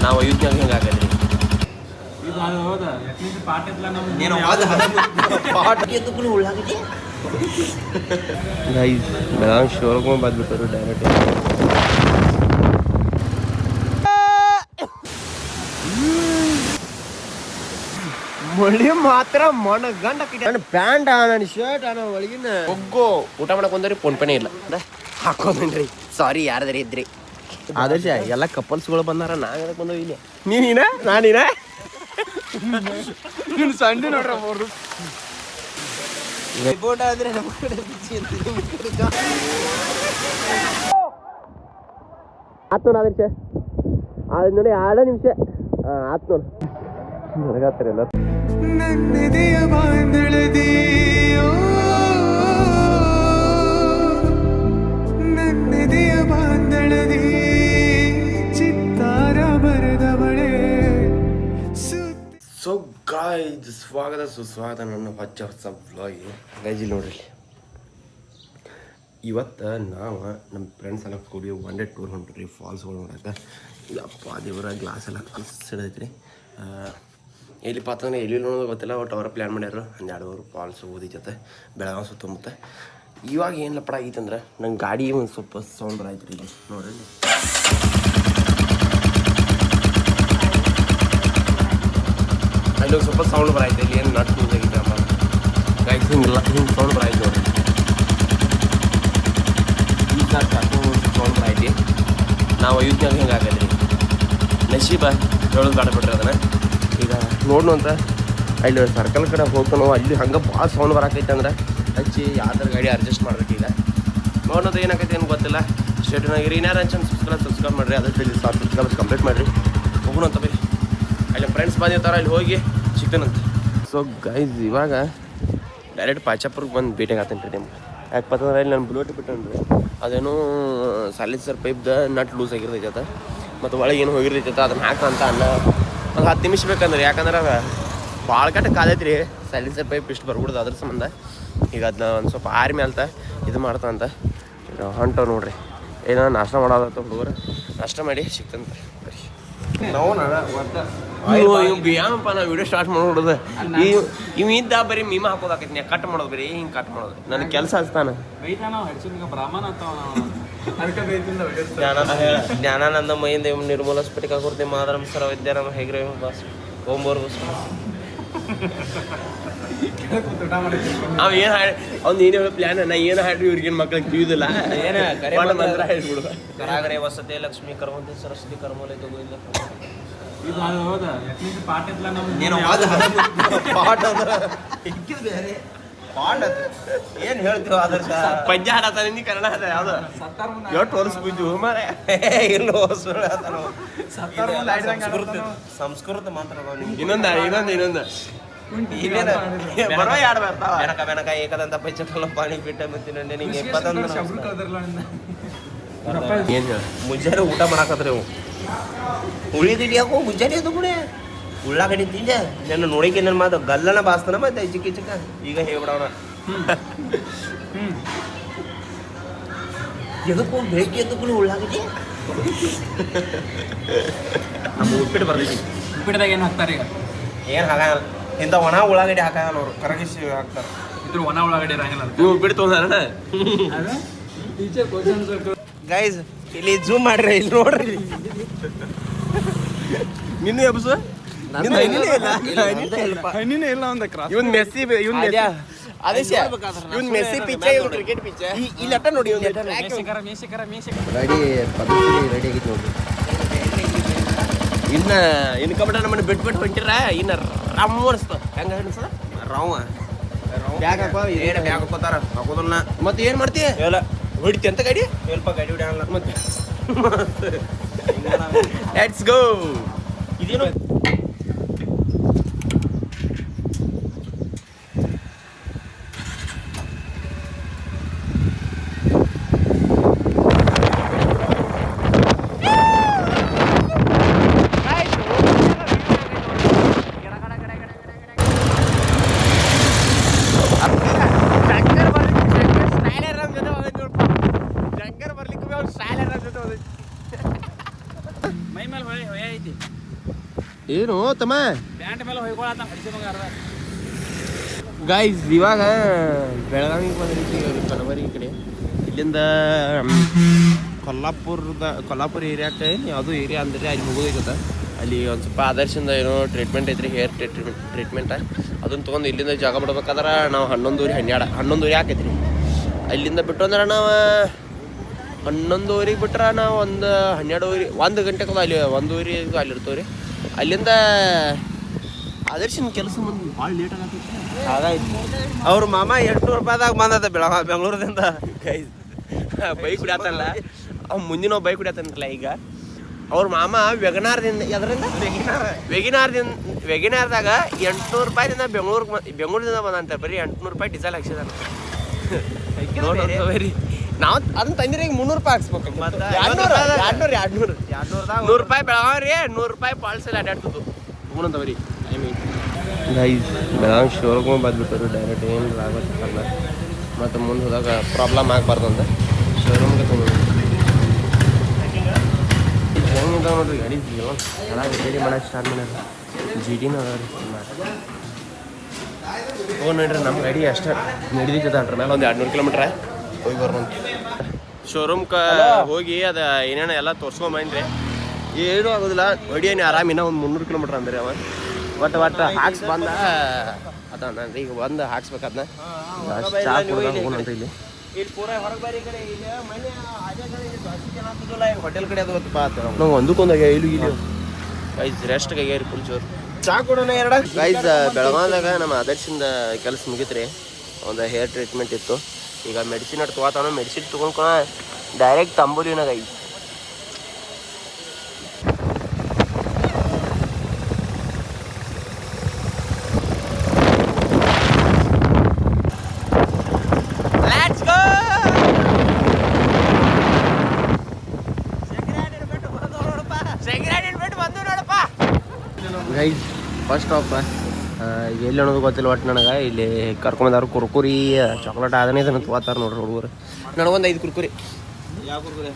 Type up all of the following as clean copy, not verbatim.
ನಾವು ಅಯೋಧ್ಯೆ ಹೆಂಗಾಗದ್ರಿ ಬೆಳಗಾವಿ ಶೋರ್ಗೂ ಬಂದ್ಬಿಟ್ಟರು ಡೈರೆಕ್ಟ್. ಮಳಿ ಮಾತ್ರ ಗಂಡ ನನ್ನ ಪ್ಯಾಂಟ್ ನನ್ನ ಶರ್ಟ್ ನನ್ನ ಒಳಗಿನ ಒಗ್ಗೋ ಊಟ ಮಾಡಕ್ ಬಂದ್ರಿ ಫೋನ್ ಪೇನೇ ಇಲ್ಲ ಹಾಕೋದ್ರಿ. ಸಾರಿ ಯಾರದ್ರಿ ಇದ್ರಿ ಆದರ್ಶ ಎಲ್ಲ ಕಪಲ್ಸ್ಗಳು ಬಂದಾರ. ನಾವ್ ಬಂದವ ಇಲ್ಲಿ ನೀನ ನಾನೀನ ಸಂಡೆ ನೋಡ್ರ ಮೂರು ಬೋಟ್ ಆದ್ರೆ ನಮ್ಮ ಕಡೆ ಆತ್ ನೋಡ ಆದರ್ಶ ಅದ್ ನೋಡಿ 2 ನಿಮಿಷ ಆತ್ ನೋಡ ನನಗಾತಾರೆ ಎಲ್ಲ ನನ್ನೆದೆಯ ಬಾಂಧಳದಿಯೋ ನನ್ನೆದೆಯ ಬಾಂಧಳದಿ ಚಿತ್ತಾರ ಬರೆದವಳೆ. ಸೊ ಗಾಯ್ಸ್ ಸ್ವಾಗತ ಸುಸ್ವಾಗತ ನನ್ನ ಹೊಸ ವ್ಲಾಗಿಗೆ. ಗೈಸ್ ಇಲ್ಲಿ ನೋಡ್ರಿ, ಇವತ್ತು ನಾವು ನಮ್ಮ ಫ್ರೆಂಡ್ಸ್ ಎಲ್ಲ ಕೂಡಿ 1 ಡೇ ಟೂರ್ ಹೊಂಟ್ರಿ ಫಾಲ್ಸ್ಗಳು ನೋಡಕ್ಕೆ. ಅಪ್ಪ ದೇವರ ಗ್ಲಾಸ್ ಎಲ್ಲ ಸಿಡೈತ್ರಿ. ಎಲ್ಲಿಪ್ಪ ಅಂತಂದ್ರೆ ಎಲ್ಲಿ ನೋಡೋದು ಗೊತ್ತಿಲ್ಲ, ಒಟ್ಟು ಅವರ ಪ್ಲ್ಯಾನ್ ಮಾಡ್ಯಾರ 12 ಫಾಲ್ಸ್ ಓದಿ ಜೊತೆ ಬೆಳಗಾವಿ ಸುತ್ತಮುತ್ತ. ಇವಾಗ ಏನು ಲಪಡ ಆಗೈತಂದ್ರೆ ನಂಗೆ ಗಾಡಿ ಒಂದು ಸ್ವಲ್ಪ ಸೌಂಡ್ ಬರಾಯ್ತು ರೀ. ಇಲ್ಲಿ ನೋಡ್ರಿ, ಅಲ್ಲಿ ಒಂದು ಸ್ವಲ್ಪ ಸೌಂಡ್ ಬರಾಯ್ತು. ಇಲ್ಲಿ ಏನು ನಟ್ ಲೂಸ್ ಆಗೈತೆ ಅಮ್ಮ ಗೈಸ್, ಹಿಂಗೆ ಸೌಂಡ್ ಬರಾಯ್ತು ನೋಡ್ರಿ. ಈಗ ಸೌಂಡ್ ಬರಾಯ್ತಿ. ನಾವು ಅಯೋಧ್ಯೆ ಹೆಂಗಾಗದ್ರಿ ನಶೀಬ ಹೇಳೋದು ಬೇಡ ಬಿಡ್ರಿ ಅದನ್ನು. ಈಗ ನೋಡ್ನು ಅಂತ ಅಲ್ಲಿ ಸರ್ಕಲ್ ಕಡೆ ಹೋಗ್ತಾನೋ ಅಲ್ಲಿ ಹಂಗೆ ಭಾಳ ಸೌಂಡ್ ಬರಾಕೈತೆ ಅಂದ್ರೆ ಹಚ್ಚಿ ಯಾವ್ದಾರ ಗಾಡಿ ಅಡ್ಜಸ್ಟ್ ಮಾಡ್ಬೇಕು. ಈಗ ನೋಡೋದು ಏನಾಕೈತೆ ಏನು ಗೊತ್ತಿಲ್ಲ. ಸ್ಟೇಟ್ನಾಗಿರಿ ಇನ್ಯಾರು ಅನ್ಸನ್ ಸಬ್ಸ್ಕ್ರೈಬ್ ಮಾಡಿರಿ, ಅದಕ್ಕೆ ಸಬ್ಸ್ಕ್ರೈಬ್ ಕಂಪ್ಲೀಟ್ ಮಾಡಿರಿ. ಹೋಗೋಣಂತ ಬೈ. ಅಲ್ಲಿ ಫ್ರೆಂಡ್ಸ್ ಬಂದಿರ್ತಾರ, ಅಲ್ಲಿ ಹೋಗಿ ಸಿಗ್ತಾನಂತ. ಸೊ ಗೈಸ್ ಇವಾಗ ಡೈರೆಕ್ಟ್ ಪಾಚಾಪುರ್ಗೆ ಬಂದು ಭೇಟಿಗೆ ಆಗ್ತೇನೆ ರೀ ನಿಮ್ಗೆ. ಯಾಕಪ್ಪ ಅಂತಂದ್ರೆ ಇಲ್ಲಿ ನಾನು ಬುಲೆಟ್ ಬಿಟ್ಟನ್ರಿ, ಅದೇನೋ ಸೈಲೆನ್ಸರ್ ಪೈಪ್ದ ನಟ್ ಲೂಸ್ ಆಗಿರ್ತೈತೆ ಮತ್ತು ಒಳಗೆ ಏನು ಹೋಗಿರ್ತೈತೆ ಅದನ್ನು ಹಾಕಂತ ಅನ್ನ ಒಂದು 10 ನಿಮಿಷ ಬೇಕಂದ್ರೆ. ಯಾಕಂದ್ರೆ ಭಾಳ ಕಟ್ಟ ಕಾದೈತೆ ರೀ ಸೈಲೆನ್ಸರ್ ಪೈಪ್ ಇಷ್ಟು ಬರ್ಬಿಡ್ದು ಅದ್ರ ಸಂಬಂಧ. ಈಗ ಅದನ್ನ ಒಂದು ಸ್ವಲ್ಪ ಆರ್ಮಿ ಅಂತ ಇದು ಮಾಡ್ತಾನಂತ ಹೊಂಟವ್ ನೋಡ್ರಿ. ಏನೋ ನಾಷ್ಟ ಮಾಡೋದತ್ತ ಹುಡುಗರು, ನಾಷ್ಟ ಮಾಡಿ ಸಿಗ್ತಂತ ಬರೀ. ಬಿಯಾಮಪ್ಪ ನಾವು ವಿಡಿಯೋ ಸ್ಟಾರ್ಟ್ ಮಾಡ್ಬಿಡೋದು. ಇವ್ ಇದ್ದ ಬರೀ ಮೀಮ ಹಾಕೋದಾಕೈತಿ, ನೀ ಕಟ್ ಮಾಡೋದು ಬರೀ ಹಿಂಗೆ ಕಟ್ ಮಾಡೋದು. ನನಗೆ ಕೆಲಸ ಹಚ್ತಾನ. ಜ್ಞಾನಾನಂದ ಮಹಿಂದ ನಿರ್ಮೂಲ ಸ್ಫಟಿಕ ಕುರ್ತಿ ಮಾದರಂ ಸರ ವಿದ್ಯಾರಾಮ ಹೇಗ್ರೆ ಬಾಸ್ ಓಂಬೋರ್ ಅವ ಏನು ಹಾಡಿ ಅವ್ನು ಏನೇ ಪ್ಲಾನ್ ನಾ ಏನು ಹಾಡ್ರಿ ಇವ್ರಿಗೇನು ಮಕ್ಳಿಗೆ ತಿಳಿಯೋದಿಲ್ಲ. ಮಂತ್ರ ಹೇಳ್ಬಿಡು. ಕರಾಗರೆ ವಸತಿ ಲಕ್ಷ್ಮೀ ಕರ್ಮಂತಿ ಸರಸ್ವತಿ ಕರ್ಮಲೆ ತಗೋಯಿಲ್ಲ ಏನ್ ಹೇಳ್ತೀವ ಆದರ್ಶ ಪಂಜ ಹಾಡತಾನ ನೀ ಕನ್ನಡ ಅದ ಯಾವ್ದು ಎಷ್ಟು ವರ್ಷ ಬಿದ್ದು ಮಾರೆ ಇಲ್ಲ ಸಂಸ್ಕೃತ ಮಾತ್ರ. ಇನ್ನೊಂದು ಬರೋ ಯಾರು ಬರ್ತಾವ ಬೆನಕ ಬೆನಕ ಏಕದಂತ ಪಂಚಕಲ ಪಾಣಿ ಬಿಟ್ಟ ಮತ್ತಿನ ನಿಂಗೆ ಏನ್ ಹೇಳ ಮುಂಜಾನೆ ಊಟ ಮಾಡಾಕತ್ರಿ ಅವು ಉಳಿದಿಡ್ಯಾಕೋ ಮುಂಜಾನೆ ಅದು ಕೂಡ ಉಳ್ಳಾಗಡ್ಡಿ ತಿಂದೆ ನನ್ನ ನೋಡಿಕೆ ನನ್ನ ಮಾತು ಗಲ್ಲನ ಬಾಸ್ತಾನ ಮತ್ತೆ ಚಿಕ್ಕ ಚಿಕ್ಕ ಈಗ ಹೇಳ್ಬಿಡವನ ಎದಕ್ಕೂ ಬೇಕಿ ಎದ್ದಕ್ಕೂ ಉಳ್ಳಾಗಡ್ಡಿ ನಮ್ಮ ಉಪ್ಪಿಟ್ಟು ಬರ್ತೈತಿ. ಉಪ್ಪಿಟ್ಟದಾಗ ಏನು ಹಾಕ್ತಾರೆ ಈಗ ಏನು ಹಾಕಲ್ಲ, ಇಂಥ ಒಣ ಉಳ್ಳಾಗಡ್ಡಿ ಹಾಕಲ್ಲ ಅವರು ಕರಗಿಸಿ ಹಾಕ್ತಾರೆ. ಇದ್ರ ಒಣ ಉಳ್ಳಾಗಡ್ಡಿ ಇರಂಗಿಲ್ಲ. ನೀವು ಉಪ್ಪಿಟ್ಟು ತೊಗೊಂಡಾರ ಗೈಸ್ ಇಲ್ಲಿ ಜೂಮ್ ಮಾಡ್ರಿ, ಇಲ್ಲಿ ನೋಡ್ರಿ ನಿನ್ನ ಎಬ್ಸು ಇವನ್ ಮೆಸ್ಸಿ ಇವನ್ ಮೆಸ್ಸಿ ಪಿಚ್ಚೆ ಇವ್ನು ಕ್ರಿಕೆಟ್ ಪಿಚ್ಚೆ ಇಲ್ಲಿ ಅಟ್ಟ ನೋಡಿ ರೆಡಿ ಆಗೈತಿ ನೋಡ್ರಿ. ಇನ್ನು ಕಬಡ್ಡ ನಮ್ಮನ್ನ ಬಿಟ್ಬಿಟ್ಟು ಹೊಂಟಿರ ಇನ್ನು ರಮ್ಮ ಅನಿಸ್ತ ಹೆಂಗ ಅನಿಸ್ತದ ರಾವ ಬ್ಯಾಗ್ ಹಾಕೋ ಏನು ಬ್ಯಾಗ್ ಹಾಕೋತಾರ ಹಾಕೋದನ್ನ ಮತ್ತೆ ಏನು ಮಾಡ್ತೀಯ ಎಲ್ಲ ಹೊಡಿತಿ ಅಂತ ಗಾಡಿ ಸ್ವಲ್ಪ ಗಾಡಿ ಹೊಡಿಯಲ್ಲ ಮತ್ತೆ ಲೆಟ್ಸ್ ಗೋ. ಇದೇನು ಮೈ ಮೇಲೆ ಹೊಳೆ ಐತಿ ಏನು ತಮ್ಮ ಗೈಸ್ ಇವಾಗ ಬೆಳಗಾವಿಗೆ ಬಂದ್ರಿ ಕಲಬರಿ ಕಡೆ ಇಲ್ಲಿಂದ ಕೊಲ್ಲಾಪುರ ಏರಿಯಾಕ್ಕೆ ಯಾವುದೋ ಏರಿಯಾ ಅಂದ್ರೆ ಅಲ್ಲಿ ಹೋಗೋದೈತದ ಅಲ್ಲಿ ಒಂದು ಸ್ವಲ್ಪ ಆದರ್ಶಿಂದ ಏನೋ ಟ್ರೀಟ್ಮೆಂಟ್ ಐತ್ರಿ ಹೇರ್ ಟ್ರೀಟ್ಮೆಂಟ್ ಅದನ್ನ ತೊಗೊಂಡು ಇಲ್ಲಿಂದ ಜಾಗ ಬಿಡ್ಬೇಕಾದ್ರೆ ನಾವು 11:12 ಆಕೈತ್ರಿ ಅಲ್ಲಿಂದ ಬಿಟ್ಟು ಅಂದ್ರೆ ನಾವು 11:00 ಬಿಟ್ರೆ ನಾವು ಒಂದು 12:00 1 ಗಂಟೆಗೆ ಅಲ್ಲಿ 1:00 ಅಲ್ಲಿ ಇರ್ತೇವೆ ರೀ ಅಲ್ಲಿಂದ ಆದರ್ಶಿನ ಕೆಲಸ ಬಂದು ಭಾಳ ಲೇಟ್ ಆಗತ್ತೈತಿ ಹಾಗಾಯ್ತು ಅವ್ರ ಮಾಮ 800 ರೂಪಾಯಿದಾಗ ಬಂದದ ಬೆಂಗಳೂರದಿಂದ ಗೈಸ್ ಬೈಕ್ ಕುಡಿಯತ್ತಲ್ಲ ಅವ್ನು ಮುಂದಿನ ಬೈಕ್ ಕುಡಿಯತ್ತಂತಲ್ಲ ಈಗ ಅವ್ರ ಮಾಮ ವೆಗನಾರ್ದಿಂದ ಅದರಿಂದ ವೆಗಿನಾರ್ದಾಗ 800 ರೂಪಾಯಿದಿಂದ ಬೆಂಗಳೂರಿಂದ ಬಂದಂತೆ ಬರೀ 800 ರೂಪಾಯಿ ಡೀಸೆಲ್ ಹಾಕ್ಸಿದಾನ ಬರೀ ನಾವು ಅದನ್ನ ತಂದಿರ ಈಗ 300 ರೂಪಾಯಿ ಹಾಕ್ಸ್ಬೇಕು 200 100 ರೂಪಾಯಿ ಬೆಳಗಾವಿ ರೀ 100 ರೂಪಾಯಿ ಪಾಲ್ಸಲ್ಲಿ ಅಡ್ಡಾಡ್ತದ್ದು ಹೂನಂತ ಬರೀ ಗೈಸ್ ಬೆಳಗಾವಿ ಶೋರೂಮ್ ಬಂದ್ಬಿಟ್ಟರು ಡೈರೆಕ್ಟ್ ಏನು ಆಗೋಲ್ಲ ಮತ್ತು ಮುಂದೆ ಹೋದಾಗ ಪ್ರಾಬ್ಲಮ್ ಆಗಬಾರ್ದು ಅಂತ ಶೋರೂಮ್ಗೆ ತೊಗೊಂಡು ಹೆಂಗಿದಾವ ನೋಡ್ರಿ ಗಾಡಿ ರೆಡಿ ಮಾಡೋಕೆ ಸ್ಟಾರ್ಟ್ ಮಾಡ್ಯಾರ GT ನೋಡ್ರಿ ನಮ್ಮ ಗಾಡಿ ಅಷ್ಟೇ ನಡೀತದ ಅನ್ರ ಮೇಲೆ ಒಂದು 200 ಕಿಲೋಮೀಟ್ರ ಹೋಗಿ ಬರ್ಬಂತ ಶೋರೂಮ್ಗೆ ಹೋಗಿ ಅದು ಏನೇನು ಎಲ್ಲ ತೋರ್ಸ್ಕೊಂಬಂದ್ರಿ ಏನೂ ಆಗೋದಿಲ್ಲ ಹೊಡಿಯೇನು ಆರಾಮಿನ ಒಂದು 300 ಕಿಲೋಮೀಟ್ರ್ ಅಂದ್ರೆ ಅವ ಒಟ್ಟು ಹಾಕ್ಸ್ ಬಂದ ಅದ ಈಗ ಬಂದು ಹಾಕ್ಸ್ಬೇಕದ್ನ ಹೋಗೋಣಂತ ಇಲ್ಲಿ ಪೂರ ಹೊರಗೆ ಬಾರಿ ಕಡೆ ಹೋಟೆಲ್ ಕಡೆ ಅದು ನಾವು ಒಂದಕ್ಕೊಂದಾಗ ಇಲ್ಲಿ ಗೈಸ್ ರೆಸ್ಟ್ಗೆ ಆಗ್ಯಾರಿ ಫುಲ್ ಜೋರು ಚಾ ಕೊಡೋಣ ಗೈಸ್ ಬೆಳಗಾವಿದಾಗ ನಮ್ಮ ಆದರ್ಶಿಂದ ಕೆಲಸ ಮುಗಿತ್ರಿ ಒಂದು ಹೇರ್ ಟ್ರೀಟ್ಮೆಂಟ್ ಇತ್ತು ಈಗ ಮೆಡಿಸಿನ್ ಅಟ್ ತೊಗೋತಾನ ಮೆಡಿಸಿನ್ ತೊಗೊಂಡ್ಕೊಳ ಡೈರೆಕ್ಟ್ ತಂಬೂಲಿನ ಗೈಸ್ ಗೈಸ್ ಫಸ್ಟ್ ಸ್ಟಾಪ್ ಎಲ್ಲಿ ಅನ್ನೋದು ಗೊತ್ತಿಲ್ಲ ಒಟ್ಟು ನನಗೆ ಇಲ್ಲಿ ಕರ್ಕೊಂಬಂದಾರು ಕುರ್ಕುರಿ ಚಾಕ್ಲೇಟ್ ಅದನ್ನೇ ಇದನ್ನು ತೊಗೋತಾರೆ ನೋಡ್ರಿ ಹುಡುಗರು ನನಗೊಂದು 5 ಕುರ್ಕುರಿ ಯಾವ ಕುರ್ಕುರಿ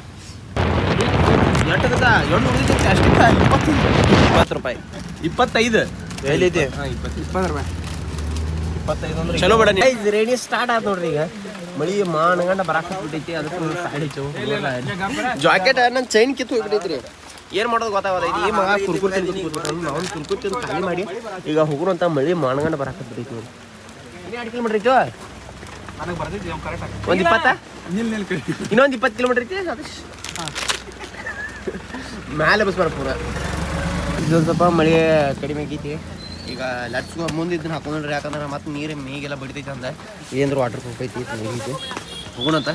ಅಷ್ಟೇ 20 ರೂಪಾಯಿ 25 ಎಲ್ಲೈತಿ 20 ರೂಪಾಯಿ 25 ಚಲೋ ಬೇಡ ರೆಡಿ ಸ್ಟಾರ್ಟ್ ಆಯ್ತು ನೋಡ್ರಿ ಈಗ ಮಳಿ ಮಾನಗಂಡ ಬರಾಕತ್ಬಿಟ್ಟೈತಿ ಅದಕ್ಕೆ ಜಾಕೆಟ್ ನನ್ನ ಚೈನ್ ಕಿತ್ತು ಹೋಗ್ಬಿಟ್ಟೈತ್ರಿ ಏನು ಮಾಡೋದು ಗೊತ್ತಾಗೋದೈತಿ ಈ ಮಗ ಕುರ್ಕುರಿ ನಾವು ಕುರ್ಕುರಿ ತಿಂದು ಖಾಲಿ ಮಾಡಿ ಈಗ ಹೋಗೋಣ ಅಂತ ಮಳಿ ಮಾನಗಂಡ ಬರಾಕತ್ಬಿಟ್ಟೈತಿ ನೋಡಿ ಇನ್ನು 2 ಕಿಲೋಮೀಟ್ರ್ ಐತೋ ಒಂದು 20 ಇನ್ನೊಂದು 20 ಕಿಲೋಮೀಟ್ರ್ ಐತಿ ಅದು ಮ್ಯಾಲೆ ಬಸ್ ಬರ ಪೂರ ಇದೊಂದು ಸ್ವಲ್ಪ ಮಳೆ ಕಡಿಮೆ ಆಗೈತಿ ಈಗ ಲಟ್ಸ್ಕೊ ಮುಂದೆ ಇದನ್ನ ಹಾಕೊಂಡ್ರಿ ಯಾಕಂದ್ರೆ ಮತ್ತೆ ನೀರು ಮೇಗೆಲ್ಲ ಬಡಿತೈತಿ ಅಂದ ಏನಾದ್ರು ವಾಟರ್ ಪ್ರೂಫ್ ಐತಿ ನೀರಿಗೆ ಹೋಗೋಣಂತ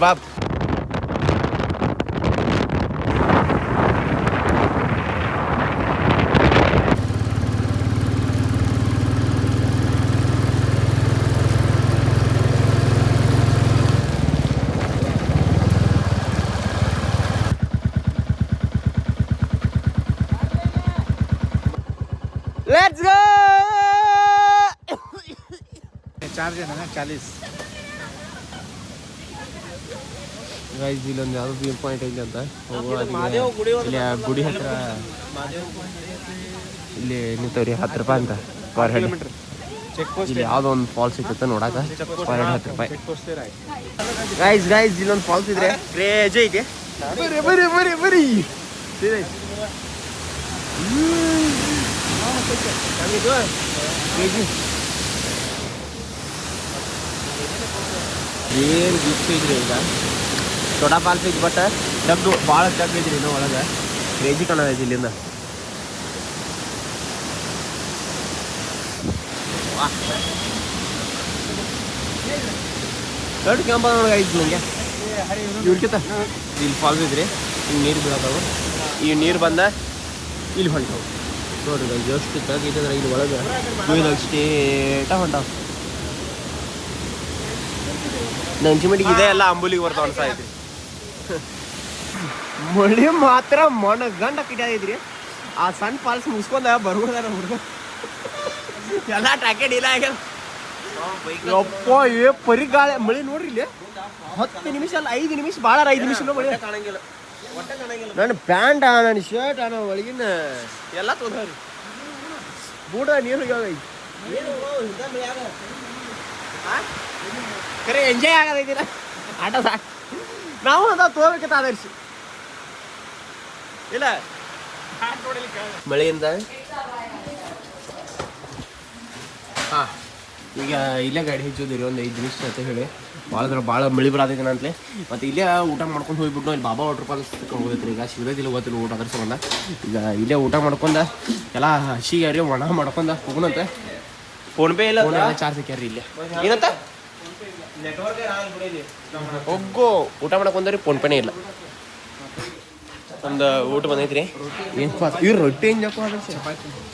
ಬಾಪ್ Let's go! चार्ज है ना 40 ಗೈಸ್ ಇಲ್ಲೊಂದು ಯಾವುದೋ ವ್ಯೂ ಪಾಯಿಂಟ್ ಐತಿ ಅಂತ ಗುಡಿ ಹತ್ರ ಇಲ್ಲಿ ನಿಂತವ್ರಿ 10 ರೂಪಾಯಿ ಅಂತ ಪರ್ ಹೆಡ್ ಇಲ್ಲಿ ಯಾವುದೋ ಒಂದು ಫಾಲ್ಸ್ ಇತ್ತು ನೋಡಾಕ ಪರ್ ಹೆಡ್ 10 ರೂಪಾಯಿ ಗೈಸ್ ಇಲ್ಲೊಂದು ಫಾಲ್ಸ್ ಇದ್ರೆ ಕ್ರೇಜ್ ಐತಿ ಬರೀ ಏನು ಗಿಫ್ಟ್ ಐತ್ರಿ ಈಗ ದೊಡ್ಡ ಫಾಲ್ಸ್ ಐತಿ ಬಟ್ ಡಗ್ಗು ಭಾಳ ಡಗ್ ಐತ್ರಿ ಇನ್ನೂ ಒಳಗೆ ಕ್ರೇಜಿ ಕಾಣೋದೈತಿ ಇಲ್ಲಿಂದ ದೊಡ್ಡ ಕ್ಯಾಂಪ ನೋಡೋಕೆ ಐತಿ ನನಗೆ ಇವ್ರಿಗಿಂತ ಇಲ್ಲಿ ಫಾಲ್ಸ್ ಐತ್ರಿ ಹಿಂಗೆ ನೀರು ಬೀಳತ್ತವು ಈ ನೀರು ಬಂದ ಇಲ್ಲಿ ಹೊಂಟವು ನೋಡ್ರಿ ಎಷ್ಟು ತಗೈತಂದ್ರೆ ಇಲ್ಲಿ ಒಳಗೆ ಗುಯ್ದಾಗ ಸ್ಟೇಟ ಹೊಂಟಾವ ನಂಚಿಮಟ್ಟಿಗೆ ಇದೆ ಎಲ್ಲ ಅಂಬುಲಿಗೆ ಬರ್ತಾವ ಅನ್ಸಾಯ್ತು ಮಳಿ ಮಾತ್ರ ಗಂಡ ಕಿಟ್ಟಾದೈತ್ರಿ ಆ ಸಣ್ಣ ಫಾಲ್ಸ್ ಮುಗಿಸ್ಕೊಂಡ ಬರ್ಬೋದಾರ ಹುಡುಗ ಎಲ್ಲ ಟ್ಯಾಕೆಟ್ ಇಲ್ಲ ಆಗ್ಯಾವ ಯಪ್ಪ ಪರಿ ಗಾಳಿ ಮಳಿ ನೋಡ್ರಿ ಇಲ್ಲಿ 10 ನಿಮಿಷ ಅಲ್ಲ 5 ನಿಮಿಷ ಭಾಳ 5 ನಿಮಿಷ ಮಳಿ ಕಾಣಂಗಿಲ್ಲ ನನ್ನ ಪ್ಯಾಂಟ ನನ್ನ ಶರ್ಟ್ ನನ್ನ ಒಳಗಿನ ಎಲ್ಲ ತೊಗೊಂಡ್ರಿ ಬೂಟ ನೀರು ಖರೆ ಎಂಜಾಯ್ ಆಗದೈತಿಲ್ಲ ಆಟ ಸಾಕು ನಾವು ಅದ ತೋಬೇಕತ್ತ ಆದರ್ಶಿ ಇಲ್ಲ ಮಳೆಯಿಂದ ಹಾಂ ಈಗ ಇಲ್ಲೇ ಗಾಡಿ ಹೆಚ್ಚೋದಿರಿ ಒಂದು 5 ನಿಮಿಷ ಅಂತ ಹೇಳಿ ಭಾಳ ಮಳೆ ಬರತೈತೆ ಅಂತಲೇ ಮತ್ತು ಇಲ್ಲೇ ಊಟ ಮಾಡ್ಕೊಂಡು ಹೋಗ್ಬಿಟ್ಟು ಇಲ್ಲಿ ಬಾಬಾ ವಾಟರ್ ಫಾಲ್ಸ್ ಹೋಗೈತ್ರಿ ಈಗ ಸಿಗೋದಿಲ್ಲ ಗೊತ್ತಿಲ್ಲ ಊಟ ಅದ್ರ ಸಂಬಂಧ ಈಗ ಇಲ್ಲೇ ಊಟ ಮಾಡ್ಕೊಂಡ ಎಲ್ಲ ಹಸಿಗೆ ಒಣ ಮಾಡ್ಕೊಂಡ ಹೋಗೋಣಂತೆ ಫೋನ್ಪೇ ಇಲ್ಲ ಚಾರ್ಜ್ ಸಿಕ್ಕ್ಯಾರಿ ಇಲ್ಲೇ ಏನಂತ ಹೋಗೋ ಊಟ ಮಾಡ್ಕೊಂಡ್ರಿ ಫೋನ್ಪೇನೇ ಇಲ್ಲ ಒಂದು ಊಟ ಬಂದೈತ್ರಿ ಏನು ಇವ್ರು ರೊಟ್ಟಿ ಏನು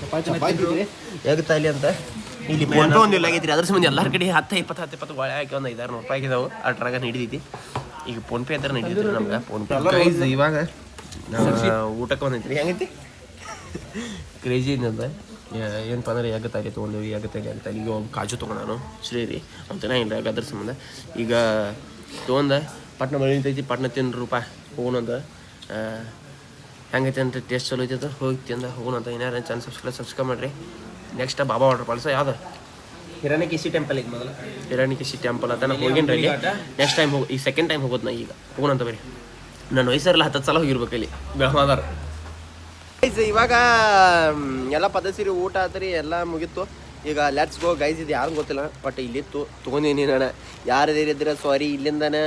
ಚಪಾತಿ ಹೇಗುತ್ತಾ ಇಲ್ಲಿ ಅಂತ ಇಲ್ಲಿ ಫೋನ್ಪೇ ಒಂದು ಇಲ್ಲ ಆಗೈತ್ರಿ ಅದ್ರ ಸಂಬಂಧ ಎಲ್ಲರ ಕಡೆ 10-20 ಒಳೆ ಹಾಕಿ ಒಂದು 500 ರೂಪಾಯಿ ಆಗಿದಾವೆ ಅಟ್ರಾಗ ನಡೀತೈತಿ ಈಗ ಫೋನ್ಪೇ ಅಂತ ನಡೀತೈತಿ ನಮ್ಗೆ ಫೋನ್ಪೇ ಇವಾಗ ಊಟಕ್ಕೆ ಬಂದೈತ್ರಿ ಹೆಂಗೈತಿ ಕ್ರೇಜಿ ಇಂದ ಏನಪ್ಪ ಅಂದ್ರೆ ಎಗ್ಗತಾಲಿ ತೊಗೊಂಡಿವಿ ಎಗ್ಗತಾಲಿ ಈಗ ಒಂದು ಕಾಜು ತೊಗೊಂಡಾನು ಶ್ರೀರಿ ಅಂತೇನ ಇಲ್ಲ ಅದ್ರ ಸಂಬಂಧ ಈಗ ತೊಗೊಂಡ ಪಟ್ನ ಮಳೆ ನಿಂತೈತಿ ಪಟ್ನ ₹10 ಹೋಗೋಣಂತ ಹೆಂಗೈತೆ ಅಂತ ಟೇಸ್ಟ್ ಚಲೋ ಐತೆ ಹೋಗಿ ತಿಂದ ಹೋಗೋಣಂತ ಏನಾರ ಚಾನಲ್ ಸಬ್ಸ್ಕ್ರೈಬ್ ಮಾಡಿರಿ ನೆಕ್ಸ್ಟ್ ಬಾಬಾ ವಾಟರ್ ಫಾಲ್ಸ್ ಯಾವ್ದು ಹಿರಾಣಿಕೇಶಿ ಟೆಂಪಲ್ ಈಗ ಮೊದಲು ಹಿರಾಣಿಕೇಶಿ ಟೆಂಪಲ್ ಅಂತ ನಾನು ಹೋಗಿನಿ ರೀ ನೆಕ್ಸ್ಟ್ ಟೈಮ್ ಈ ಸೆಕೆಂಡ್ ಟೈಮ್ ಹೋಗೋದು ನಾ ಈಗ ಹೋಗೋಣಂತ ಬರೀ ನಾನು ವಯಸ್ಸರೆಲ್ಲ 10 ಸಲ ಹೋಗಿರ್ಬೇಕು ಇಲ್ಲಿ ಬೆಳಗಾದಾರ ಇವಾಗ ಎಲ್ಲ ಪದ್ಧತಿ ಊಟ ಆತ್ರಿ ಎಲ್ಲ ಮುಗೀತು ಈಗ ಲೆಟ್ಸ್ ಗೋ ಗೈಸ್ ಇದು ಯಾರು ಗೊತ್ತಿಲ್ಲ ಬಟ್ ಇಲ್ಲಿತ್ತು ತೊಗೊಂಡಿನಿ ನಾನು ಯಾರದಿದ್ರೆ ಸಾರಿ ಇಲ್ಲಿಂದನೇ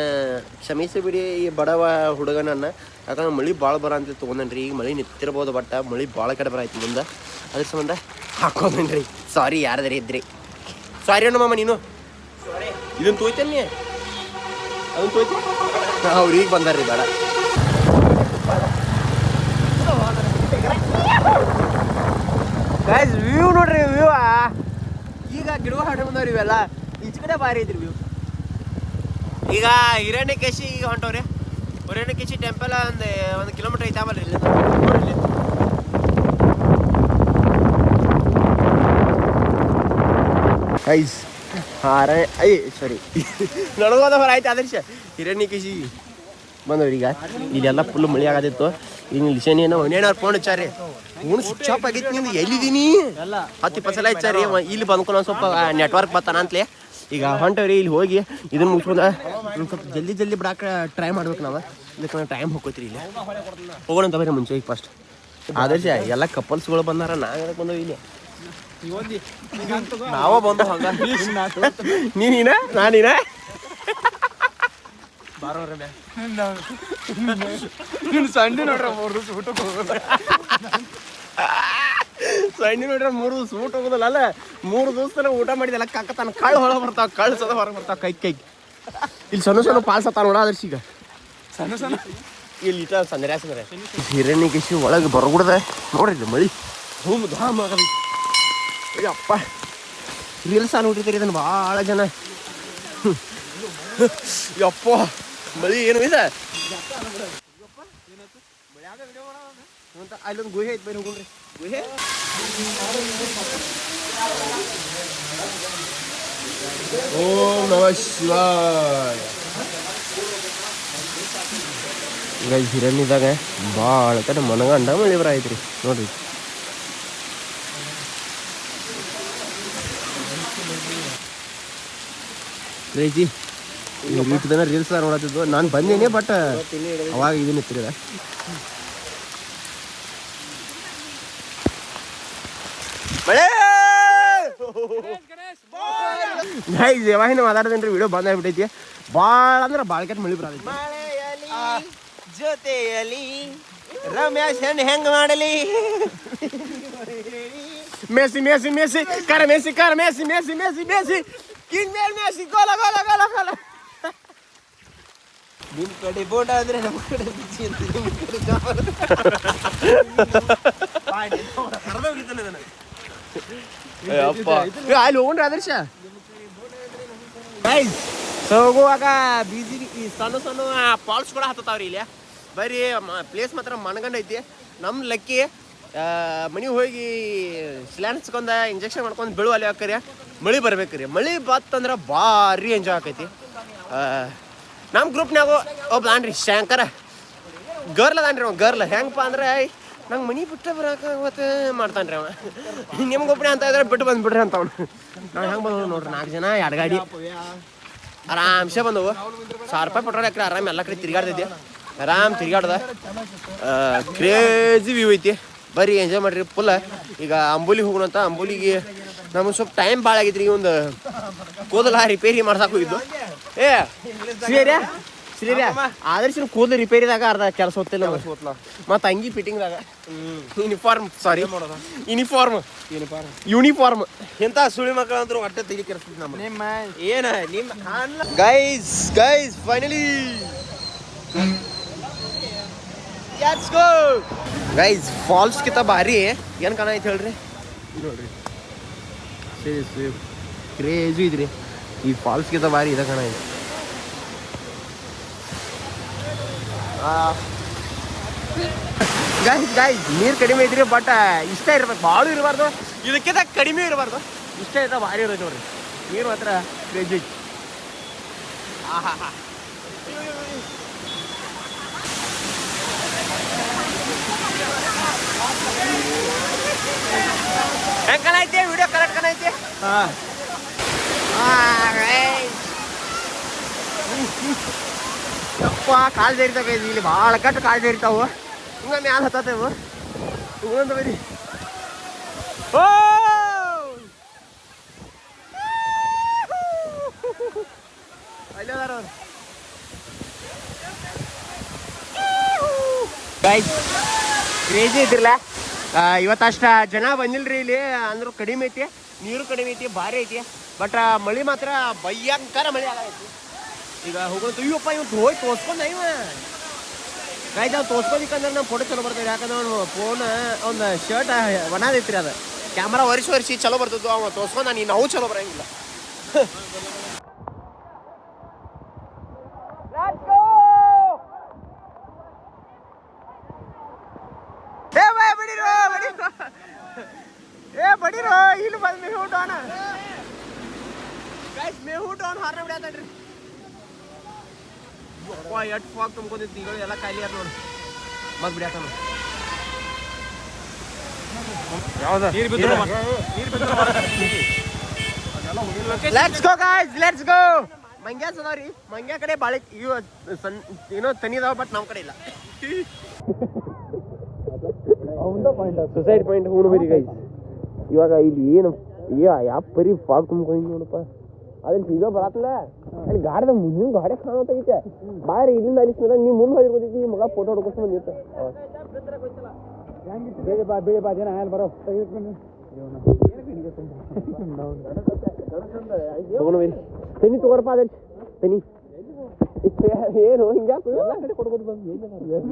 ಕ್ಷಮಿಸಿ ಬಿಡಿ ಈ ಬಡವ ಹುಡುಗನನ್ನ ಯಾಕಂದ್ರೆ ಮಳೆ ಭಾಳ ಬರ ಅಂತ ತೊಗೊಂಡೇನ್ರಿ ಈಗ ಮಳೆ ನಿಂತಿರ್ಬೋದು ಬಟ್ ಮಳೆ ಭಾಳ ಕಡೆ ಬರಾಯ್ತು ಮುಂದೆ ಅದ್ರ ಸಂಬಂಧ ಹಾಕೊಂಡ್ರಿ ಸಾರಿ ಯಾರದಾರ ಇದ್ರಿ ಸಾರಿ ಅಣ್ಣ ಮಾಮ ನೀನು ಇದನ್ನು ತೋಯ್ತೇನೆ ಅದನ್ನು ತೋಯ್ತಿ ಅವ್ರು ಈಗ ಬಂದಾರ್ರಿ ಬೇಡ ಗೈಸ್ ವ್ಯೂ ನೋಡ್ರಿ ವ್ಯೂ ಈಗ ಗಿಡಗಳು ಹಾಡು ಬಂದವ್ರಿ ಇವೆಲ್ಲ ಈಚೆ ಕಡೆ ಭಾರಿ ಐತ್ರಿ ವ್ಯೂ ಈಗ ಹಿರಣ್ಯಕೇಶಿ ಈಗ ಹೊಂಟವ್ರಿ ಹಿರಣ್ಯಕೇಶಿ ಟೆಂಪಲ್ ಒಂದು ಕಿಲೋಮೀಟರ್ ಐತೆ ಆಮೇಲೆ ಇಲ್ಲಿ ನೋಡ್ರಿ ಗೈಸ್ ಸಾರಿ ನಡ್ಕೋದ ಹೊರ ಆಯ್ತು ಆದರ್ಶ ಹಿರಣ್ಯಕೇಶಿ ಬಂದವ್ರಿ ಈಗ ಇಲ್ಲೆಲ್ಲ ಫುಲ್ ಮಳೆ ಆಗದಿತ್ತು ಈಗ ನಿಲ್ಸೇನಿ ಅವ್ರು ಫೋನ್ ಹಚ್ಚಾರಿ ಫೋನ್ ಸ್ವಿಚ್ ಆಫ್ ಆಗೈತಿ ನಿಂದು ಎಲ್ಲಿದ್ದೀನಿ 10-20 ಸಲ ಹಚ್ಚಾರಿ ಇಲ್ಲಿ ಬಂದ್ಕೊಂಡು ಸ್ವಲ್ಪ ನೆಟ್ವರ್ಕ್ ಬರ್ತಾನ ಅಂತಲೇ ಈಗ ಹೊಂಟವ್ರಿ ಇಲ್ಲಿ ಹೋಗಿ ಇದನ್ನ ಮುಗಿಸ್ಕೊಂಡ ಸ್ವಲ್ಪ ಜಲ್ದಿ ಬಿಡಾಕ ಟ್ರೈ ಮಾಡ್ಬೇಕು ನಾವು ಇದಕ್ಕೆ ಟೈಮ್ ಹೋಗ್ಕೋತೀರಿ ಇಲ್ಲಿ ಹೋಗೋಣ ಬರೀ ಮುಂಚೆ ಈಗ ಫಸ್ಟ್ ಆದರ್ಶ ಎಲ್ಲ ಕಪಲ್ಸ್ಗಳು ಬಂದಾರ ನಾವೇ ಬಂದವು ಇಲ್ಲಿ ನಾವ ಬಂದು ಹಂಗ ನೀನ ನಾನೀನ ಸಂಡೆ ನೋಡ್ರಿ 3 ದಿವಸ ಊಟಕ್ಕೆ ಹೋಗೋದ ಸಂಡೆ ನೋಡ್ರಿ 3 ದಿವಸ ಊಟ ಹೋಗೋದಲ್ಲ ಅಲ್ಲ 3 ದಿವಸ ಊಟ ಮಾಡಿದೆಲ್ಲ ಕಾಕತಾನ ಕಳ್ಳು ಹೊರಗೆ ಬರ್ತಾವ ಕಳ್ಳು ಸದ ಹೊರಗೆ ಬರ್ತಾವ ಕೈ ಇಲ್ಲಿ ಸಣ್ಣ ಪಾಲ್ಸತ್ತ ನೋಡ ಅದ್ರ ಈಗ ಸಣ್ಣ ಇಲ್ಲಿ ಇಟ್ಟ ಸಂದ್ರೆ ಹಿರಣ್ಯಕೇಶಿ ಒಳಗೆ ಬರಗುಡ್ದ ನೋಡ್ರಿ ಇದು ಮಳಿ ಧೂಮ್ ಧಾಮ್ ಆಗಲಿ ಅಪ್ಪ ರೀಲ್ಸ್ ನೋಡಿರ್ತೀರಿ ಇದನ್ನು ಭಾಳ ಜನ ಯಪ್ಪ ಮಳಿ ಏನು ಇದೆ ಅಲ್ಲೊಂದು ಗುಹೆ ಐತೆ ಬರೀ ಹೋಗ್ರಿ ಗುಹೆ ಓಂ ನಮಃ ಶಿವಾಯ ಈಗ ಹಿರಣ್ಯದಾಗ ಭಾಳ ಕಡೆ ಮನಗಂಡ ಮಳಿ ಬರ ಐತ್ರಿ ನೋಡ್ರಿ ಕ್ರೇಜಿ ರೀತಿದನ ರೀಲ್ಸ್ ನೋಡತ್ತಿದ್ದು ನಾನು ಬಂದೇನೆ ಬಟ್ ಅವಾಗ ಇದನ್ನ ಇತ್ತಿರದ ಯಾವಾಗಿನ ಮಾತಾಡ್ದೇನ್ರಿ ವಿಡಿಯೋ ಬಂದ್ ಆಗ್ಬಿಟ್ಟೈತಿ ಭಾಳ ಅಂದ್ರೆ ಭಾಳ ಕೆಟ್ಟ ಮಳಿ ಬರತೈತಿ ಜೊತೆಯಲ್ಲಿ ರಮೇಶ್ ಹೆಂಗ ಮಾಡಲಿ ಮೆಸಿ ಮೆಸಿ ಮೆಸಿ ಕರ ಮೆಸಿ ಕರ ಮೆಸಿ ಮೆಸಿ ಮೆಸಿ ಮೆಸಿ ಕಿಂಗ್ಮೇಲ್ Messi goal goal goal goal ನಿಮ್ ಕಡೆ ಬೋಟ ಆದ್ರೆ ನಮ್ಮ ಕಡೆ ಬಿಚ್ಚಿ ಅಂತ ನಿಮ್ ಕಡೆ ಅಪ್ಪ ಅಲ್ಲಿ ಹೋಗ್ರಿ ಆದರ್ಶ ಹೋಗುವಾಗ ಬೀಜಿ ಈ ಸಣ್ಣ ಸಣ್ಣ ಫಾಲ್ಸ್ ಕೂಡ ಹತ್ತತಾವ್ರಿ ಇಲ್ಲಿ ಬರೀ ಪ್ಲೇಸ್ ಮಾತ್ರ ಮನಗಂಡ ಐತಿ ನಮ್ಮ ಲಕ್ಕಿ ಮನೆಗೆ ಹೋಗಿ ಸ್ಲ್ಯಾನ್ ಹಚ್ಕೊಂಡ ಇಂಜೆಕ್ಷನ್ ಮಾಡ್ಕೊಂಡು ಬೀಳು ಅಲ್ಲಿ ಹಾಕರಿ ಮಳೆ ಬರ್ಬೇಕ್ರಿ ಮಳೆ ಬತ್ತಂದ್ರೆ ಭಾರಿ ಎಂಜಾಯ್ ಆಕೈತಿ ನಮ್ಮ ಗ್ರೂಪ್ನಾಗು ಒಬ್ಬ ಅನ್ರಿ ಶಂಕರ ಗರ್ಲ್ ಅದಾನ್ರಿ ಅವ ಗರ್ಲ್ ಹೆಂಗಪ್ಪ ಅಂದ್ರೆ ನಂಗೆ ಮನೆ ಬಿಟ್ಟು ಬರೋಕೆ ಮಾಡ್ತಾನ್ರಿ ಅವ ನಿಮ್ಗೊಬ್ಬನೇ ಅಂತ ಇದ್ರೆ ಬಿಟ್ಟು ಬಂದ್ಬಿಡ್ರಿ ಅಂತ ಅವ್ನು ನಾವು ಹೆಂಗೆ ಬಂದವು ನೋಡ್ರಿ 4 ಜನ 2 ಗಾಡಿ ಆರಾಮ್ಸೆ ಬಂದವು 1000 ರೂಪಾಯಿ ಪೆಟ್ರೋಲ್ ಹಾಕ್ರಿ ಆರಾಮ್ ಎಲ್ಲ ಕಡೆ ತಿರ್ಗಾಡ್ತಿದ್ದೆ ಆರಾಮ್ ತಿರ್ಗಾಡ್ದ ಕ್ರೇಜಿ ವ್ಯೂ ಐತಿ ಬರ್ರಿ ಎಂಜಾಯ್ ಮಾಡ್ರಿ ಫುಲ್ ಈಗ ಅಂಬೋಲಿ ಹೋಗೋಣ ಅಂತ ಅಂಬೋಲಿಗೆ ನಮಗೆ ಸ್ವಲ್ಪ ಟೈಮ್ ಭಾಳ ಆಗೈತ್ರಿ ಒಂದು ಕೂದಲ ರಿಪೇರಿ ಮಾಡ್ಸಾಕ ಹೋಗಿದ್ದು ಶ್ರೀರ್ಯ ಆದರ್ಶನ ಕೂದಲು ರಿಪೇರಿದಾಗ ಅರ್ಧ ಕೆಲಸ ಹೋಗ್ತಿಲ್ಲ ಮತ್ತು ಅಂಗಿ ಫಿಟ್ಟಿಂಗ್ದಾಗ ಯೂನಿಫಾರ್ಮ್ ಎಂತ ಸುಳಿ ಮಕ್ಕಳು ಅಂದ್ರು ಹೊಟ್ಟೆ ತೆಗಿ ಕೆಲ್ಸದ ನಮ್ಮ ಏನ ನಿಮ್ಮ ಗೈಸ್ ಫೈನಲಿ ಗೈಸ್ ಫಾಲ್ಸ್ ಕಿಂತ ಭಾರಿ ಏನು ಕಾಣ ಐತೆ ಹೇಳ್ರಿ ನೋಡ್ರಿ ಕ್ರೇಜು ಇದ್ರಿ ಈ ಫಾಲ್ಸ್ ಕಿಂತ ಭಾರಿ ಇದ ಕಾಣ ಐತೆ ಗೈಸ್ ನೀರು ಕಡಿಮೆ ಐತ್ರಿ ಬಟ್ ಇಷ್ಟ ಇರ್ಬೇಕು ಭಾಳ ಇರಬಾರ್ದು ಇದಕ್ಕಿಂತ ಕಡಿಮೆ ಇರಬಾರ್ದು ಇಷ್ಟ ಐತ ಭಾರಿ ಇರೋದು ನೋಡ್ರಿ ನೀರು ಮಾತ್ರ ಕ್ರೇಜ್ ಐತಿ ಹೆಂಗ್ ಕಣ ಐತಿ ವಿಡಿಯೋ ಕರೆಕ್ಟ್ ಕಣ ಐತಿ ಯಪ್ಪ ಕಾಲು ಸೇರಿತಾವ ಇಲ್ಲಿ ಭಾಳ ಕಟ್ಟು ಕಾಲು ಸೇರಿತಾವು ಹಿಂಗ ಮ್ಯಾಲ ಹತ್ತವು ಹಿಂಗಂತ ಬರೀ ಓ ಅಲ್ಲದಾರ ಅವ್ರು ಗೈಸ್ ಕ್ರೇಜಿ ಐತಿರ್ಲ ಇವತ್ತಷ್ಟ ಜನ ಬಂದಿಲ್ರಿ ಇಲ್ಲಿ ಅಂದ್ರೂ ಕಡಿಮೆ ಐತಿ ನೀರು ಕಡಿಮೆ ಐತಿ ಭಾರಿ ಐತಿ ಬಟ್ ಮಳೆ ಮಾತ್ರ ಭಯಂಕರ ಮಳೆ ಆಗೈತಿ ಈಗ ಹೋಗೋದು ಅಯ್ಯಪ್ಪ ಇವತ್ತು ಹೋಗಿ ತೋರ್ಸ್ಕೊಂಡ ಇವ ಗೈಸ್ ನಾವು ತೋರ್ಸ್ಕೋಬೇಕಂದ್ರೆ ನಮ್ಮ ಫೋಟೋ ಚಲೋ ಬರ್ತದೆ ಯಾಕಂದ್ರೆ ಅವನು ಫೋನ್ ಅವ್ನ ಶರ್ಟ್ ಒಣದೈತ್ರಿ ಅದು ಕ್ಯಾಮ್ರಾ ಒರೆಸಿ ಚಲೋ ಬರ್ತದ್ದು ಅವ ತೋರ್ಸ್ಕೊಂಡ ನೀನು ನಾವು ಚಲೋ ಬರಂಗಿಲ್ಲ ಬಡಿರೋ ಇಲ್ಲಿ ಬಂದು ಮೇಹು ಡಾನ್ ಗೈಸ್ ಮೇಹು ಡಾನ್ ಹಾರ್ನ ಬಿಡಾತನ್ರಿ ಎಷ್ಟು ಫಾಗ್ ತುಂಬ್ಕೊಂಡಿದ್ದು ಈಗಳು ಎಲ್ಲ ಖಾಲಿ ಆದ ನೋಡಿ ಮತ್ತೆ ಬಿಡಾತಾನ let's go guys let's go ಮಂಗ್ಯಾಸ್ ಅದಾವ್ರಿ ಮಂಗ್ಯಾ ಕಡೆ ಭಾಳ ಇವು ಏನೋ ತನಿ ಅದಾವ ಬಟ್ ನಮ್ಮ ಕಡೆ ಇಲ್ಲ ಸುಸೈಡ್ ಪಾಯಿಂಟ್ ಹೂನು ಬರಿ ಗೈಸ್ ಇವಾಗ ಇಲ್ಲಿ ಏನು ಯಾವ ಪರಿ ಫಾಗ್ ತುಂಬ್ಕೊಂಡು ನೋಡಪ್ಪ ಅದ್ರಲ್ಲಿ ಈಗ ಬರತ್ತಲ್ಲ ಅಲ್ಲಿ ಗಾಡಿದ ಮುಂದಿನ ಗಾಡಿ ಕಾಣೋತೈತೆ ಬಾರಿ ಇಲ್ಲಿಂದ ಅನಿಸ್ತದ ನೀವು ಮುಂದೆ ಹೋಗಿರ್ಬೋದೈತಿ ಮಗ ಫೋಟೋ ಹೊಡ್ಕೊಂಡು ಬಂದಿತ್ತು ಬೇಳೆ ಬಾ ಜನ ಬರೋ ತನಿ ತಗೋರಪ್ಪ ಅದ್ರಲ್ಲಿ ತನಿ ಏನು ಹಿಂಗ್ಯಾಕೆ ಎಲ್ಲ ಕಡೆ ಕೊಡ್ಬೋದು ಬಂದು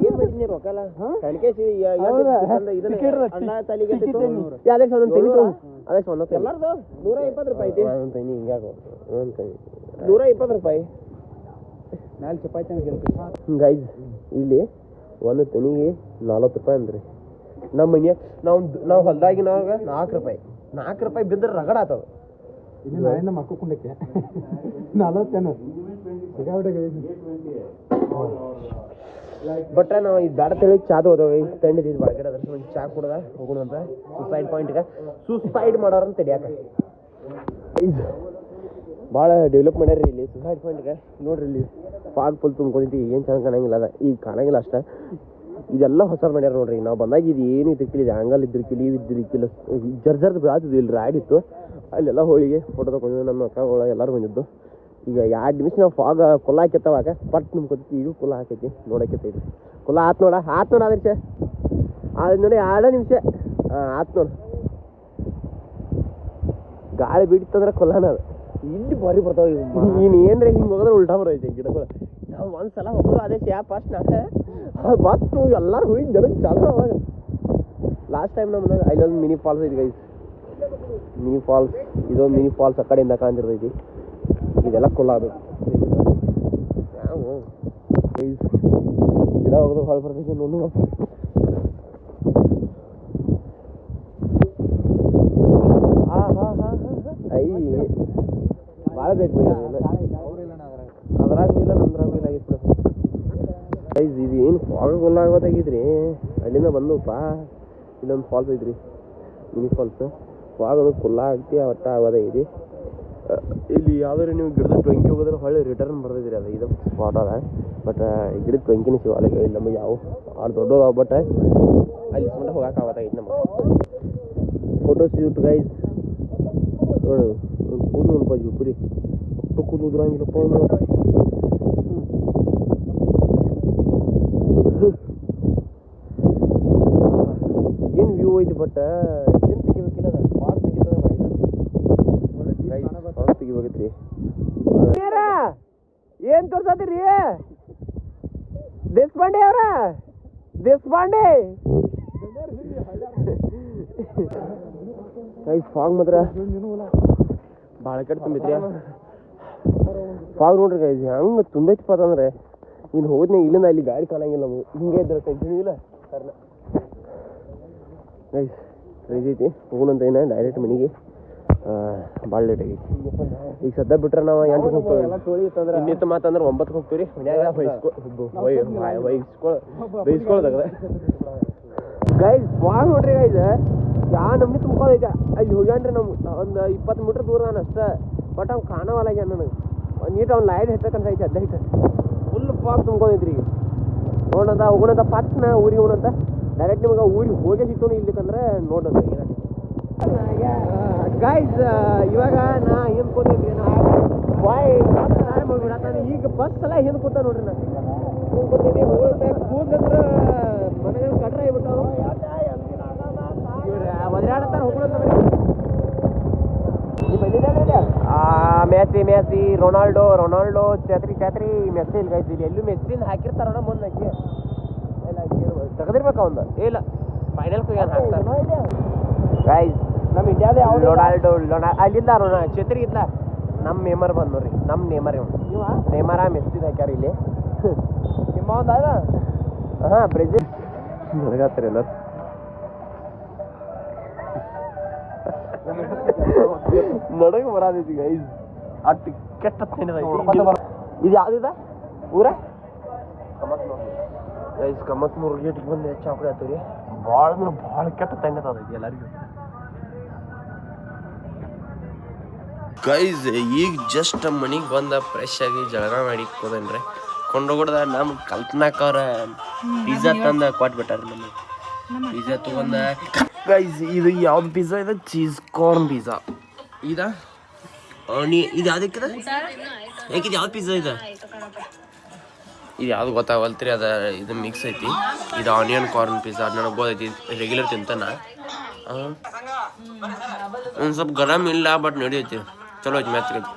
ಏನ್ ಮಾಡ್ತೀನಿ ರೊಕ್ಕಲ್ಲ ತನಿಖೆ ಎಲ್ಲಾರ್ದು 120 ರೂಪಾಯಿ ಐತಿ ಒಂದು ತನಿ ಹಿಂಗ್ಯಾಕು ಒಂದು ತನಿ 120 ರೂಪಾಯಿ 4 ಚಪಾತಿ ಗೈಸ್ ಇಲ್ಲಿ ಒಂದು ತನಿಗೆ 40 ರೂಪಾಯಿ ಅಂದ್ರಿ ನಮ್ಮ ಮನೆ ನಾವು ಹೊಲ್ದಾಗಿನವಾಗ 4 ರೂಪಾಯಿ ಬಿದ್ದರೆ ರಗಡ ಆತವ ಇಲ್ಲಿ ನಾಯಿನ ಮಕ್ಕೊಂಡಕ್ಕೆ 40 ಬಟ್ ನಾವು ಇದು ಬ್ಯಾಡ ತಿಳಿ ಚಾದ ಹೋದವ ತಂಡಿದ್ದು ಬಾಳ್ಕಡೆ ಅದ್ರ ಒಂದು ಚಾ ಕುಡ್ದ ಹೋಗೋಣ ಅಂತ ಸುಸೈಡ್ ಪಾಯಿಂಟ್ಗೆ ಸುಸೈಡ್ ಮಾಡೋರಂತ ತಡಿಯಾಕ ಭಾಳ ಡೆವಲಪ್ ಮಾಡ್ಯಾರ ಇಲ್ಲಿ ಸುಸೈಡ್ ಪಾಯಿಂಟ್ಗೆ ನೋಡ್ರಿ ಇಲ್ಲಿ ಫಾಗ್ ಫುಲ್ ತುಂಬ್ಕೊಂಡೈತಿ ಏನು ಚೆನ್ನಾಗಿ ಕಾಣಂಗಿಲ್ಲ ಅದ ಈಗ ಕಾಣಂಗಿಲ್ಲ ಅಷ್ಟ ಇದೆಲ್ಲ ಹೊಸ ಮಾಡ್ಯಾರ ನೋಡ್ರಿ ನಾವು ಬಂದಾಗ ಇದು ಏನು ಇದ್ದಿರ್ಕಿಲ್ಲ ಆಂಗಲ್ ಇದ್ದಿರ್ಕಿಲ್ಲ ಇವು ಇದ್ದಿರ್ಕಿಲ್ಲ ಜರ್ಜರ್ದು ಬೆಳಾತಿದ್ವಿ ಇಲ್ಲಿ ರಾಡ್ ಇತ್ತು ಅಲ್ಲೆಲ್ಲ ಹೋಳಿಗೆ ಫೋಟೋ ತಗೊಂಡು ನಮ್ಮ ಅಕ್ಕಗಳ ಎಲ್ಲರೂ ಬಂದಿದ್ದು ಈಗ 2 ನಿಮಿಷ ನಾವು ಫಾಗ್ ಕುಲ್ಲ ಹಾಕಿತ್ತವಾಗ ಪಟ್ ತುಂಬ್ಕೊತೈತಿ ಈಗ ಕುಲ್ಲ ಹಾಕೈತಿ ನೋಡಕೈತಿ ಕುಲ್ಲ ಆತ್ ನೋಡ ಆದರ್ಶ ಆದ್ ನೋಡಿ 2 ನಿಮಿಷ ಆತ್ ನೋಡ ಗಾಳಿ ಬಿಡ್ತಂದ್ರೆ ಕೊಲ್ಲನ ಅದು ಇಲ್ಲಿ ಬಾರಿ ಬರ್ತಾವ ನೀನು ಏನ್ರಿ ಹಿಂಗೆ ಹೋಗೋದ್ರೆ ಉಲ್ಟಾ ಬರೋಯ್ತಿ ಗಿಡಗಳು ನಾವು ಒಂದ್ಸಲ ಹೋಗೋದು ಅದೇ ಶಾಪ್ ಫಸ್ಟ್ ಮತ್ತು ಎಲ್ಲರೂ ಹೋಗಿದ್ದು ಜನಕ್ಕೆ ಚಾಲು ಅವಾಗ ಲಾಸ್ಟ್ ಟೈಮ್ ನಮ್ಮ ಇಲ್ಲೊಂದು ಮಿನಿ ಫಾಲ್ಸ್ ಐತಿ ಗೈಸ್ ಮಿನಿ ಫಾಲ್ಸ್ ಇದೊಂದು ಮಿನಿ ಫಾಲ್ಸ್ ಆ ಕಡೆಯಿಂದ ಕಾಣ್ತಿರ್ತೈತಿ ಇದೆಲ್ಲ ಕುಲ್ಲ ಅದು ಈ ಗಿಡ ಹೋಗೋದು ಹೊಳ ಬರ್ತೈತಿ ನೋಡು ಐ ಭಾಳ ಬೇಕು ಅದ್ರಾಗ ಇಲ್ಲ ನಮ್ದ್ರಾಗ ಇಲ್ಲ ಆಗಿತ್ತು ಇದು ಏನು ಫಾಗ್ ಗೊಲ್ಲಾಗೋದಾಗಿದ್ರಿ ಅಲ್ಲಿಂದ ಬಂದಪ್ಪ ಇಲ್ಲೊಂದು ಫಾಲ್ಸ್ ಐತ್ರಿ ಮಿನಿ ಫಾಲ್ಸ್ ಫಾಗ್ ಅದು ಕುಲ್ಲ ಆಗ್ತಿ ಒಟ್ಟ ಆಗೋದಾಗಿದೆ ಇಲ್ಲಿ ಯಾವ್ದಾರು ನೀವು ಗಿಡದ ಟ್ವೆಂಕಿ ಹೋಗೋದ್ರೆ ಹೊಳ್ಳಿ ರಿಟರ್ನ್ ಬರ್ದಿದ್ರಿ ಅದು ಇದು ಸ್ಪಾಟ್ ಅದ ಬಟ್ ಗಿಡದ ಟ್ವೆಂಕಿನ ಶಿವಾಲಯ ಇಲ್ಲಿ ನಮಗೆ ಯಾವ ಆರು ದೊಡ್ಡದ ಬಟ್ ಅಲ್ಲಿ ಸುಮ್ಮನೆ ಹೋಗೋಕ್ಕಾಗತ್ತಾಗಿತ್ತು ನಮಗೆ ಫೋಟೋ ಶೂಟ್ ಗೈಸ್ ನೋಡಿ ಕೂದಲು ಒಂದು ಬಾಜು ಪುರಿ ಒಟ್ಟು ಕೂದಲು ಉದುರಂಗಿಲ್ಲಪ್ಪ ಏನು ವ್ಯೂ ಐತಿ ಬಟ್ ಇದನ್ನು ತೆಗಿಬೇಕಿಲ್ಲ ಫಾಗ್ ತೆಗಿತದ ಫಾಗ್ ತೆಗಿಬೇಕೈತ್ರಿ ಏನ್ ತೋರ್ಸತ್ತೀರಿ ದೇಶಪಾಂಡೆ ಅವ್ರ ದೇಶಪಾಂಡೆ ಫಾಗ್ ಮಾತ್ರ ಭಾಳ ಕೆಟ್ಟ ತುಂಬೈತ್ರಿ ಫಾಗ್ ನೋಡ್ರಿ ಗೈಸ್ ಹಂಗೆ ತುಂಬೈತಪ್ಪ ಅಂತಂದ್ರೆ ಇನ್ನು ಹೋದ್ನಾಗ ಇಲ್ಲಿಂದ ಅಲ್ಲಿ ಗಾಡಿ ಕಾಣಂಗಿಲ್ಲ ನಮಗೆ ಹಿಂಗೆ ಇದ್ರೆ ಕಂಟಿನ್ಯೂ ಇಲ್ಲ ಕಾರಣ ಗೈಸ್ ಕ್ರೇಜಿ ಐತಿ ಹೋಗೋಣಂತ ಏನ ಡೈರೆಕ್ಟ್ ಮನೆಗೆ ಭಾಳ ಲೇಟ್ ಆಗೈತಿ ಈಗ ಸದ್ಯ ಬಿಟ್ರೆ ನಾವು 8ಕ್ಕೆ ಹೋಗ್ತೀವಿ ಇನ್ನಿತ್ತು ಮಾತಂದ್ರೆ 9ಕ್ಕೆ ಹೋಗ್ತೀವಿ ರೀ ಮನ್ಯಾಗ ಬೈಸ್ಕೊಳ್ದಾಗ ಗೈಸ್ ಫಾಗ್ ನೋಡ್ರಿ ಗೈಸ್ ಯಾ ನಮ್ನಿ ತುಂಬ್ಕೋದೈತೆ ಅಲ್ಲಿ ಹೋಗ್ಯಾನ್ರಿ ನಮ್ಮ ಒಂದು 20 ಮೀಟ್ರ್ ದೂರ ನಾನು ಅಷ್ಟೇ ಬಟ್ ಅವ್ನು ಕಾಣವಲ್ಲಾಗ್ಯ ನನಗೆ ನೀಟ್ ಅವ್ನು ಲೈಟ್ ಹೆಚ್ಚಕಂತ ಐತೆ ಅಡ್ಡ ಐತೆ ಫುಲ್ ಫಾಗ್ ತುಂಬ್ಕೊಂಡೈತ್ರಿ ಈಗ ನೋಡಂತ ಹೋಗೋಣಂತ ಪಟ್ನ ಊರಿಗೆ ಹೋಗೋಣಂತ ಡೈರೆಕ್ಟ್ ನಿಮಗೆ ಊರಿಗೆ ಹೋಗೇ ಸಿಗ್ತಾನೆ ಇಲ್ಲಿಕಂದ್ರೆ ನೋಡೋಣ ಏನಾಗಿ ಗೈಸ್ ಇವಾಗ ನಾ ಹಿಂದೆ ಕೂತೈತ್ರಿ ಮಾಡ್ಬಿಡತ್ತಾನೆ ಈಗ ಬಸ್ ಸಲ ಹಿಂದೆ ಕೂತ ನೋಡ್ರಿ ನಾನು ಹಿಂದೆ ಕೂತೈತಿ ಹೋಗುತ್ತೆ ಕೂದ್ಲಂದ್ರೆ ಮನೆಗೆ ಕಟ್ರ ಆಗ್ಬಿಟ್ಟು ಒದರಾಡತ್ತಾರ ಹೋಗ್ಬಿಡತ್ತ ಮೆಸ್ಸಿ ರೊನಾಲ್ಡೋ ಛತ್ರಿ ಮೆಸ್ಸಿ ಇಲ್ಲಿ ಗೈಸ್ ಇಲ್ಲಿ ಎಲ್ಲೂ ಮೆಸ್ಸಿಂದ ಹಾಕಿರ್ತಾರಣ ಮುಂದೆ ಹಾಕಿ ಎಲ್ಲ ತೆಗೆದಿರ್ಬೇಕು ಒಂದು ಇಲ್ಲ ಫೈನಲ್ ಏನು ಹಾಕ್ತಾರೆ ಗೈಸ್ ನಮ್ಮ ಇಂಡಿಯಾದ ರೊನಾಲ್ಡೋ ಅಲ್ಲಿಂದ ಛತ್ರಿ ಇದ್ಲ ನಮ್ಮ ನೇಮರ್ ಬಂದ್ ನೋಡ್ರಿ ನಮ್ಮ ನೇಮರ್ ಇವ್ ನೇಮರ ಮೆಸ್ಸಿದ ಹಾಕ್ಯಾರ ಇಲ್ಲಿ ನಿಮ್ಮ ಒಂದು ಅದ ಹಾಂ ಬ್ರೆಜಿಲ್ ನನಗಾತ್ರಿ ಎಲ್ಲ ನಡಗ ಬರಾದೈತಿ ಗೈಸ್ ಅಟ್ಟು ಕೆಟ್ಟ ಇದು ಯಾವ್ದಿದ ಊರ ಗೈಸ್ ಕಮತ್ಮೂರು ಗೇಟಿಗೆ ಬಂದು ಚಾಪಡಿ ಆತೀವಿ ರೀ ಭಾಳ ಅಂದ್ರೆ ಭಾಳ ಕೆಟ್ಟ ತಣ್ಣದೈತಿ ಎಲ್ಲರಿಗೂ ಗೈಸ್ ಈಗ ಜಸ್ಟ್ ಮನೆಗೆ ಬಂದ ಫ್ರೆಶ್ ಆಗಿ ಜಳಕ ಮಾಡಿ ಹೋದನ್ರಿ ಕೊಂಡೋಗಡ್ದ ನಮ್ಮ ಕಲ್ಪನಾಕ್ ಅವ್ರ ಪಿಜ್ಜಾ ತಂದ ಕೊಟ್ಬಿಟ್ಟಾರ ನಮಗೆ ಪಿಜ್ಜಾ ತಗೊಂಡ ಗೈಸ್ ಇದು ಯಾವ್ದು ಪಿಜ್ಜಾ ಇದೆ ಚೀಸ್ ಕಾರ್ನ್ ಪಿಜ್ಜಾ ಇದ ಇದು ಯಾವ್ದಕ್ಕಿದ ಯಾಕಿದು ಯಾವ್ದು ಪಿಜ್ಜಾ ಇದೆ ಇದು ಯಾವ್ದು ಗೊತ್ತಾಗಲ್ತ್ರಿ ಅದ ಇದು ಮಿಕ್ಸ್ ಐತಿ ಇದು ಆನಿಯನ್ ಕಾರ್ನ್ ಪಿಜ್ಜಾ ಅದು ನನಗೆ ಗೊತ್ತೈತಿ ರೆಗ್ಯುಲರ್ ತಿಂತಾನ ಒಂದು ಸ್ವಲ್ಪ ಗರಂ ಇಲ್ಲ ಬಟ್ ನಡೆಯೈತಿ ಚಲೋ ಐತಿ ಮೆತ್ತಗೈತಿ